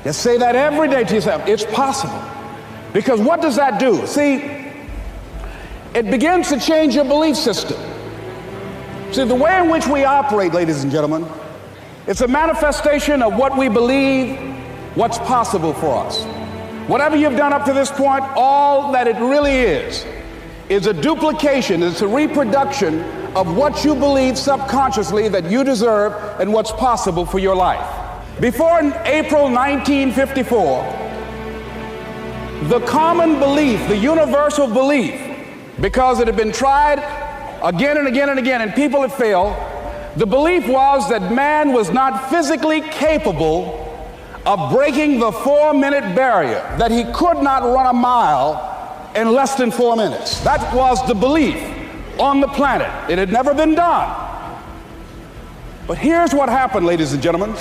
Just say that every day to yourself. It's possible. Because what does that do? See, it begins to change your belief system. See, the way in which we operate, ladies and gentlemen, it's a manifestation of what we believe, what's possible for us. Whatever you've done up to this point, all that it really is a duplication, it's a reproduction of what you believe subconsciously that you deserve and what's possible for your life. Before April 1954, the common belief, the universal belief, because it had been tried again and again and again and people had failed, the belief was that man was not physically capable of breaking the 4-minute barrier, that he could not run a mile in less than 4 minutes. That was the belief on the planet. It had never been done. But here's what happened, ladies and gentlemen.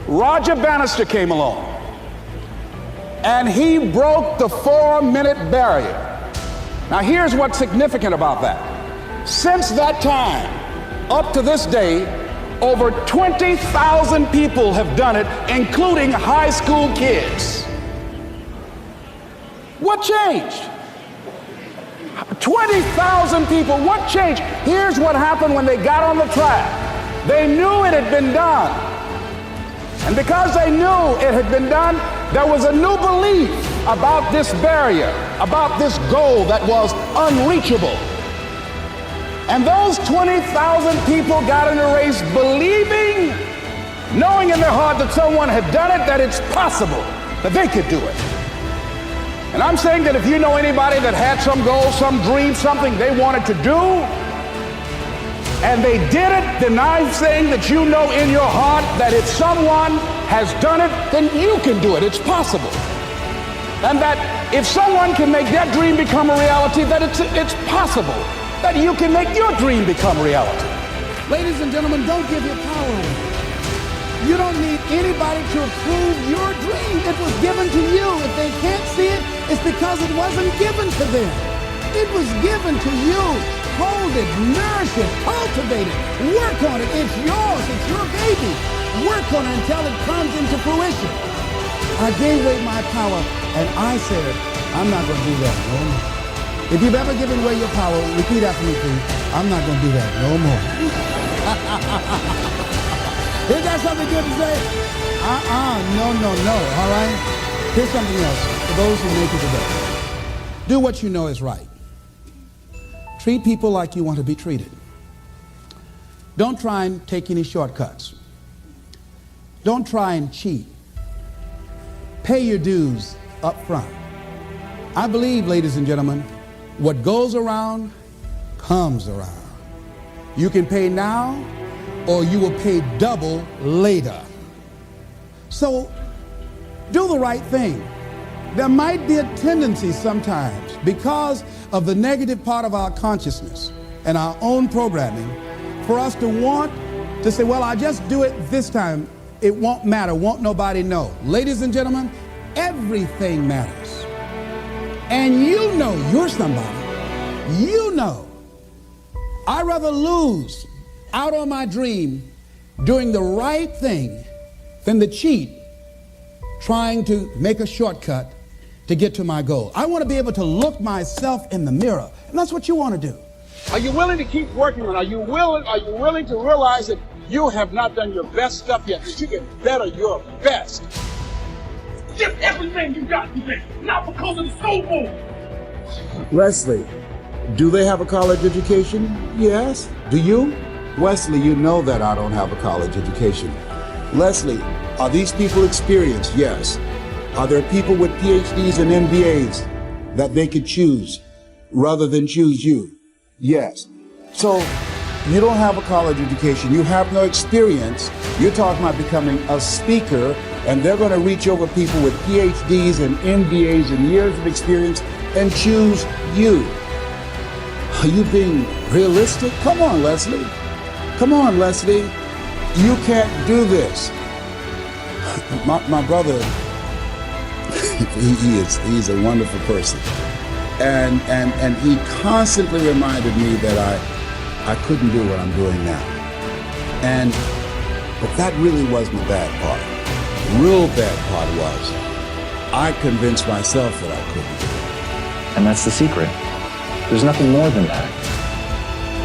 Roger Bannister came along and he broke the 4-minute barrier. Now here's what's significant about that. Since that time, up to this day, over 20,000 people have done it, including high school kids. What changed? 20,000 people, what changed? Here's what happened when they got on the track. They knew it had been done. And because they knew it had been done, there was a new belief about this barrier, about this goal that was unreachable. And those 20,000 people got in the race believing, knowing in their heart that someone had done it, that it's possible, that they could do it. And I'm saying that if you know anybody that had some goal, some dream, something they wanted to do, and they did it, then I'm saying that you know in your heart that if someone has done it, then you can do it. It's possible. And that if someone can make their dream become a reality, that it's possible that you can make your dream become reality. Ladies and gentlemen, don't give your power away. You don't need anybody to approve your dream. It was given to you. If they can't see it, it's because it wasn't given to them. It was given to you. Hold it, nourish it, cultivate it, work on it. It's yours. It's your baby. Work on it until it comes into fruition. I gave away my power, and I said, I'm not going to do that no more. If you've ever given away your power, repeat after me, please. I'm not going to do that no more. Is that something good to say? No, all right? Here's something else for those who make it today. Do what you know is right. Treat people like you want to be treated. Don't try and take any shortcuts. Don't try and cheat. Pay your dues up front. I believe, ladies and gentlemen, what goes around comes around. You can pay now or you will pay double later. So do the right thing. There might be a tendency sometimes, because of the negative part of our consciousness and our own programming, for us to want to say, well, I'll just do it this time. It won't matter. Won't nobody know. Ladies and gentlemen, everything matters. And you know you're somebody. You know. I'd rather lose out on my dream doing the right thing than to cheat trying to make a shortcut to get to my goal. I want to be able to look myself in the mirror, and that's what you want to do. Are you willing to keep working on it? Are you willing to realize that you have not done your best stuff yet, that you can better your best? Give everything you got today, not because of the Super Bowl. Leslie, do they have a college education? Yes. Do you? Wesley, you know that I don't have a college education. Leslie, are these people experienced? Yes. Are there people with PhDs and MBAs that they could choose rather than choose you? Yes. So you don't have a college education. You have no experience. You're talking about becoming a speaker, and they're going to reach over people with PhDs and MBAs and years of experience and choose you. Are you being realistic? Come on, Leslie. Come on, Leslie. You can't do this. My brother, he's a wonderful person. And he constantly reminded me that I couldn't do what I'm doing now. But that really was my bad part. real bad part was, I convinced myself that I couldn't do it. And that's the secret. There's nothing more than that.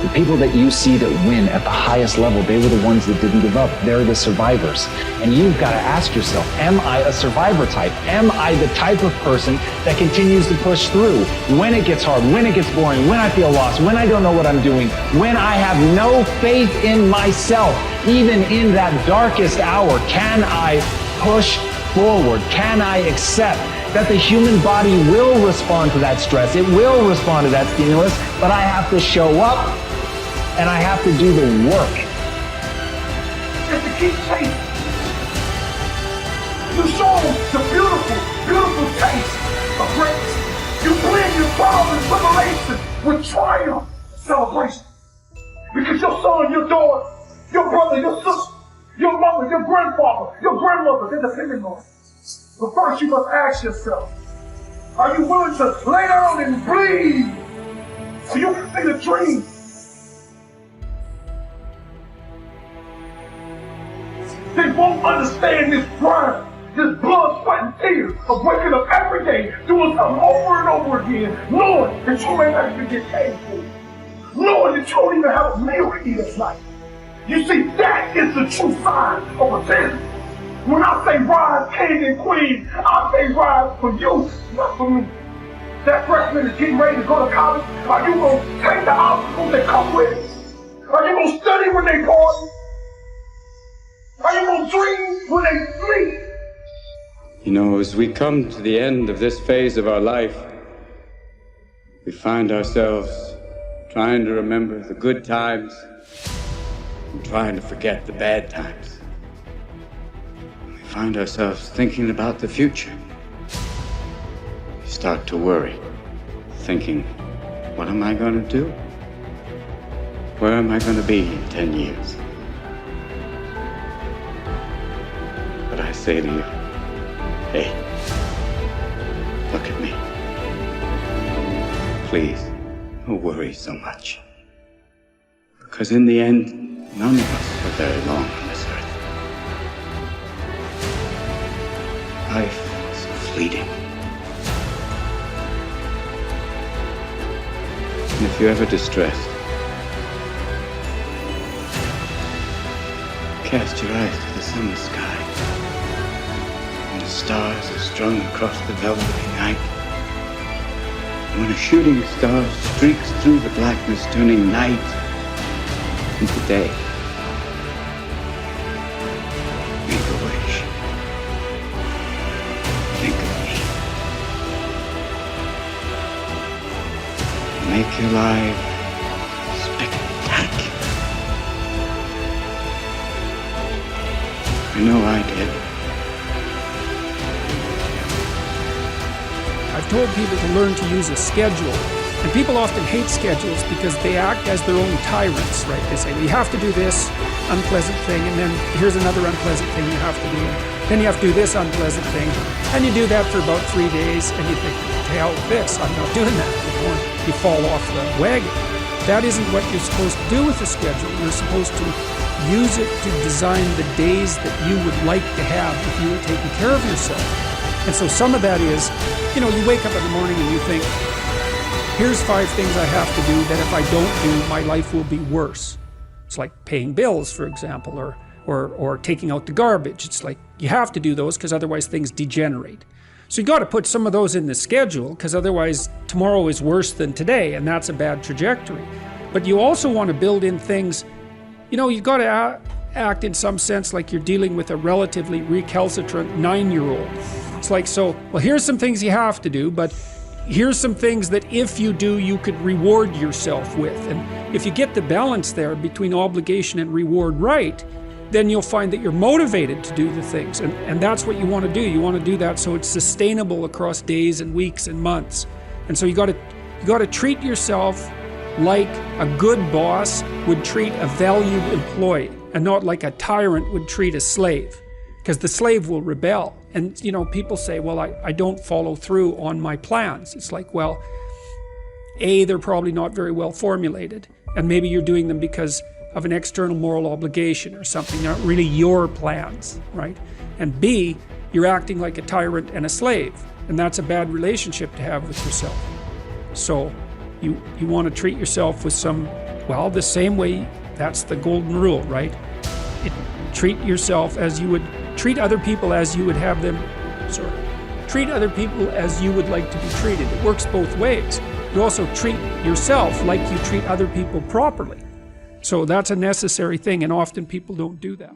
The people that you see that win at the highest level, they were the ones that didn't give up. They're the survivors. And you've got to ask yourself, am I a survivor type? Am I the type of person that continues to push through when it gets hard, when it gets boring, when I feel lost, when I don't know what I'm doing, when I have no faith in myself, even in that darkest hour? Can I push forward? Can I accept that the human body will respond to that stress? It will respond to that stimulus, but I have to show up and I have to do the work. Just to keep chasing. You show the beautiful, beautiful taste of grace. You blend your trials and tribulations with triumph, celebration. Because your son, your daughter, your brother, your sister, your mother, your grandfather, your grandmother, they're depending on it. But first you must ask yourself, are you willing to lay down and bleed so you can see the dream? They won't understand this grind, this blood, sweat, and tears of waking up every day, doing something over and over again, knowing that you may actually get paid for it, knowing that you don't even have a meal to eat at night. You see, that is the true sign of a business. When I say rise, king and queen, I say rise for you, not for me. That freshman is getting ready to go to college. Are you going to take the obstacles that come with it? Are you going to study when they party? Are you going to dream when they sleep? You know, as we come to the end of this phase of our life, we find ourselves trying to remember the good times and trying to forget the bad times. We find ourselves thinking about the future. We start to worry, thinking, what am I going to do? Where am I going to be in 10 years? But I say to you, hey, look at me. Please, don't worry so much. Because in the end, none of us are very long on this earth. Life is fleeting. And if you're ever distressed, cast your eyes to the summer sky. And the stars are strung across the velvety night. And when a shooting star streaks through the blackness, turning night into day, make a wish. Think of me. Make your life spectacular. I know I did. I've told people to learn to use a schedule. And people often hate schedules because they act as their own tyrants, right? They say, well, you have to do this unpleasant thing, and then here's another unpleasant thing you have to do. Then you have to do this unpleasant thing. And you do that for about 3 days, and you think, to hell with this, I'm not doing that anymore. You fall off the wagon. That isn't what you're supposed to do with a schedule. You're supposed to use it to design the days that you would like to have if you were taking care of yourself. And so some of that is, you wake up in the morning and you think, here's 5 things I have to do that if I don't do, my life will be worse. It's like paying bills, for example, or taking out the garbage. It's like you have to do those because otherwise things degenerate. So you got to put some of those in the schedule because otherwise tomorrow is worse than today, and that's a bad trajectory. But you also want to build in things, you got to act in some sense like you're dealing with a relatively recalcitrant 9-year-old. It's like, well, here's some things you have to do, but here's some things that if you do, you could reward yourself with. And if you get the balance there between obligation and reward right, then you'll find that you're motivated to do the things. And that's what you want to do. You want to do that so it's sustainable across days and weeks and months. And so you got to treat yourself like a good boss would treat a valued employee, and not like a tyrant would treat a slave. Because the slave will rebel. And, people say, well, I don't follow through on my plans. It's like, well, A, they're probably not very well formulated. And maybe you're doing them because of an external moral obligation or something, not really your plans, right? And B, you're acting like a tyrant and a slave, and that's a bad relationship to have with yourself. So you want to treat yourself with some, well, the same way, that's the golden rule, right? Treat yourself as you would, treat other people as you would have them, treat other people as you would like to be treated. It works both ways. You also treat yourself like you treat other people properly. So that's a necessary thing, and often people don't do that.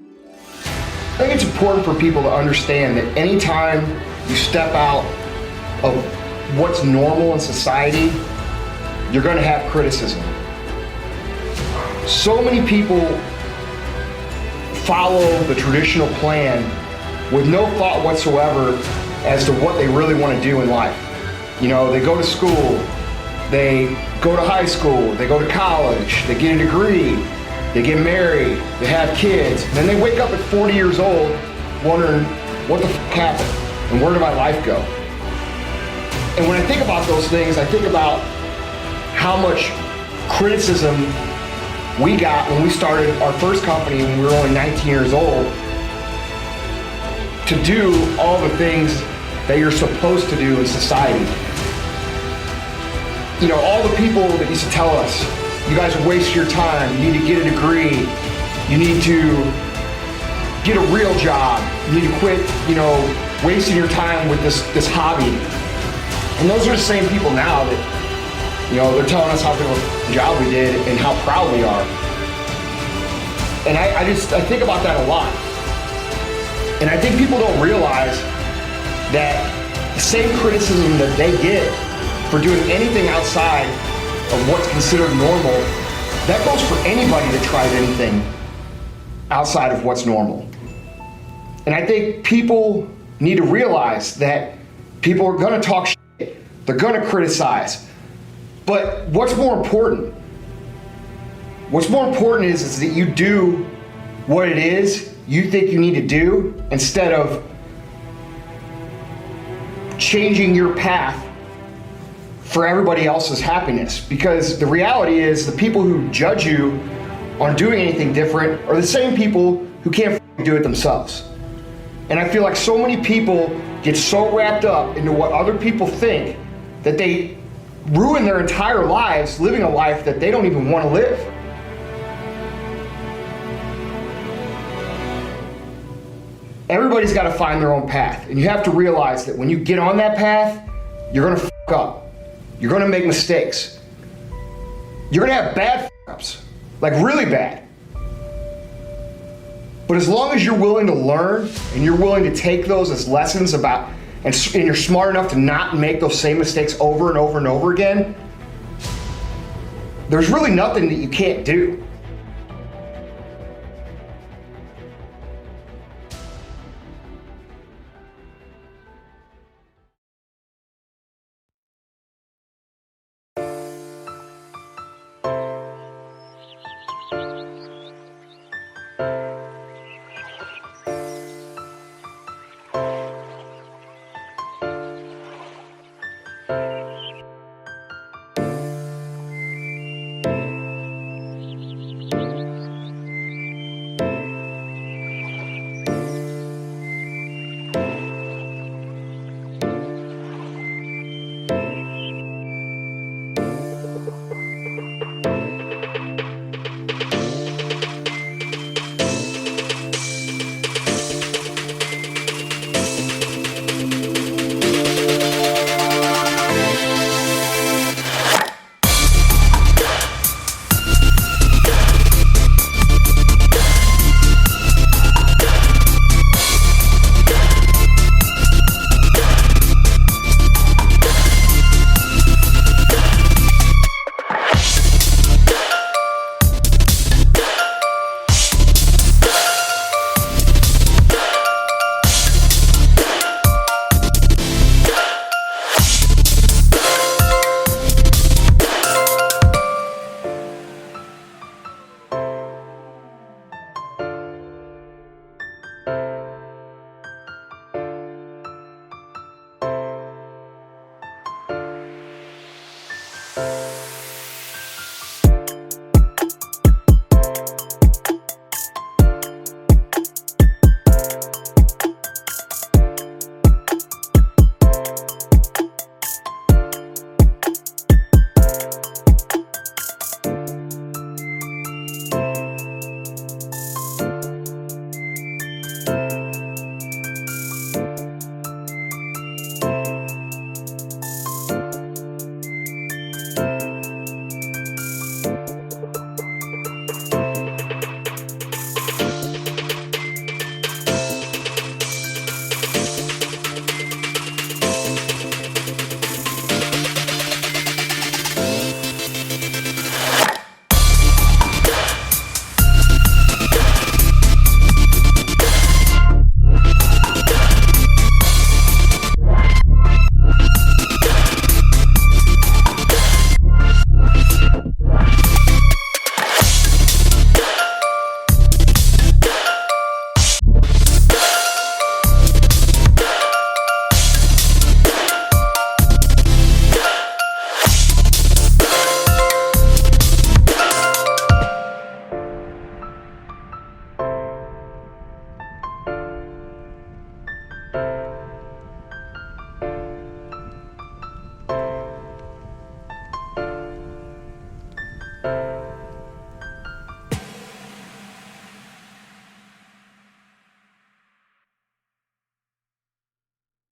I think it's important for people to understand that anytime you step out of what's normal in society, you're going to have criticism. So many people follow the traditional plan with no thought whatsoever as to what they really want to do in life. You know, they go to school, they go to high school, they go to college, they get a degree, they get married, they have kids, and then they wake up at 40 years old wondering, what the f*** happened? And where did my life go? And when I think about those things, I think about how much criticism we got when we started our first company when we were only 19 years old to do all the things that you're supposed to do in society. You know, all the people that used to tell us, you guys are wasting your time, you need to get a degree, you need to get a real job, you need to quit, you know, wasting your time with this hobby. And those are the same people now that, you know, they're telling us how good of a job we did and how proud we are. And I think about that a lot. And I think people don't realize that the same criticism that they get for doing anything outside of what's considered normal, that goes for anybody that tries anything outside of what's normal. And I think people need to realize that people are gonna talk shit, they're gonna criticize, but what's more important? What's more important is that you do what it is you think you need to do instead of changing your path for everybody else's happiness. Because the reality is the people who judge you on doing anything different are the same people who can't do it themselves. And I feel like so many people get so wrapped up into what other people think that they ruin their entire lives living a life that they don't even want to live. Everybody's got to find their own path, and you have to realize that when you get on that path, you're gonna f*** up. You're gonna make mistakes. You're gonna have bad f***ups, like really bad. But as long as you're willing to learn and you're willing to take those as lessons about, and you're smart enough to not make those same mistakes over and over and over again, there's really nothing that you can't do.